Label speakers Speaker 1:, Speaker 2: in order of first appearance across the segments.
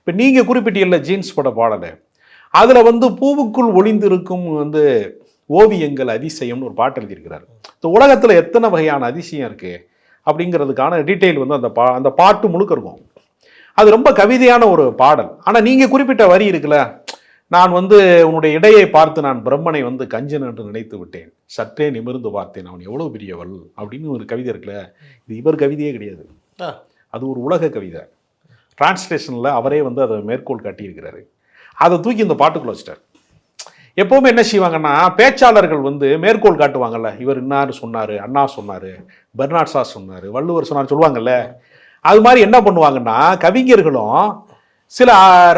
Speaker 1: இப்போ நீங்கள் குறிப்பிட்டீங்கல்ல ஜீன்ஸ் பட பாடலை, அதில் வந்து பூவுக்குள் ஒளிந்திருக்கும் வந்து ஓவியங்கள் அதிசயம்னு ஒரு பாட்டு எழுதியிருக்கிறாரு. இந்த உலகத்தில் எத்தனை வகையான அதிசயம் இருக்குது அப்படிங்கிறதுக்கான டீட்டெயில் வந்து அந்த பாட்டு முழுக்க இருக்கும். அது ரொம்ப கவிதையான ஒரு பாடல். ஆனால் நீங்கள் குறிப்பிட்ட வரி இருக்குல்ல, நான் வந்து உன்னுடைய இடையை பார்த்து நான் பிரம்மனை வந்து கஞ்சன் என்று நினைத்து விட்டேன், சற்றே நிமிர்ந்து பார்த்தேன் அவன் எவ்வளோ பெரியவள் அப்படின்னு ஒரு கவிதை இருக்குல்ல, இது இவர் கவிதையே கிடையாது, அது ஒரு உலக கவிதை. டிரான்ஸ்லேஷனில் அவரே வந்து அதை மேற்கோள் காட்டியிருக்கிறாரு. அதை தூக்கி இந்த பாட்டுக்குள்ள வச்சிட்டார். எப்போவுமே என்ன செய்வாங்கன்னா, பேச்சாளர்கள் வந்து மேற்கோள் காட்டுவாங்கல்ல, இவர் இன்னார் சொன்னார், அண்ணா சொன்னார், பெர்னாட் ஷா சொன்னார், வள்ளுவர் சொன்னார் சொல்லுவாங்கல்ல, அது மாதிரி என்ன பண்ணுவாங்கன்னா கவிஞர்களும் சில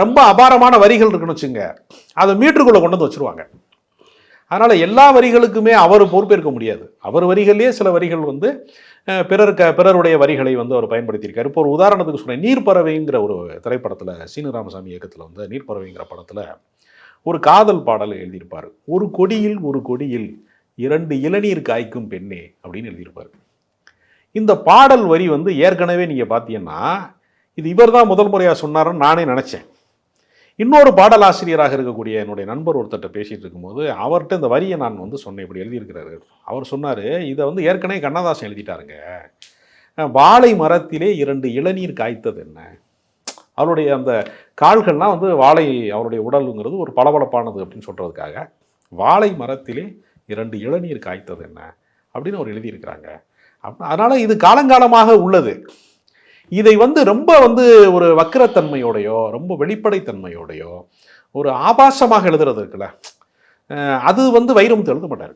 Speaker 1: ரொம்ப அபாரமான வரிகள் இருக்குன்னு வச்சுங்க, அதை மீட்டருக்குள்ளே கொண்டு வந்து வச்சுருவாங்க. அதனால் எல்லா வரிகளுக்குமே அவர் பொறுப்பேற்க முடியாது. அவர் வரிகளே சில வரிகள் வந்து பிறருடைய வரிகளை வந்து அவர் பயன்படுத்தியிருக்காரு. இப்போ ஒரு உதாரணத்துக்கு சொல்கிறேன், நீர்ப்பறவைங்கிற ஒரு திரைப்படத்தில், சீனு ராமசாமி இயக்கத்தில் வந்து நீர்ப்பறவைங்கிற படத்தில் ஒரு காதல் பாடல் எழுதியிருப்பார். ஒரு கொடியில் 2 இளநீர் காய்க்கும் பெண்ணே அப்படின்னு எழுதியிருப்பார். இந்த பாடல் வரி வந்து ஏற்கனவே நீங்கள் பார்த்தீங்கன்னா, இது இவர் தான் முதல் முறையாக சொன்னார்னு நானே நினச்சேன். இன்னொரு பாடலாசிரியராக இருக்கக்கூடிய என்னுடைய நண்பர் ஒருத்தட்ட பேசிகிட்டு இருக்கும்போது அவர்கிட்ட இந்த வரியை நான் வந்து சொன்னேன், இப்படி எழுதியிருக்கிறாரு. அவர் சொன்னார், இதை வந்து ஏற்கனவே கண்ணதாசன் எழுதிட்டாருங்க, வாழை மரத்திலே 2 இளநீர் காய்த்தது என்ன. அவருடைய அந்த கால்கள்லாம் வந்து வாழை, அவருடைய உடலுங்கிறது ஒரு பளபளப்பானது அப்படின்னு சொல்கிறதுக்காக வாழை மரத்திலே 2 இளநீர் காய்த்தது என்ன அப்படின்னு அவர் எழுதியிருக்கிறாங்க. அதனால் இது காலங்காலமாக உள்ளது. இதை வந்து ரொம்ப வந்து ஒரு வக்கிரத்தன்மையோடையோ ரொம்ப வெளிப்படைத்தன்மையோடையோ ஒரு ஆபாசமாக எழுதுறது இருக்குல்ல, அது வந்து வைரமுத்து எழுத மாட்டார்.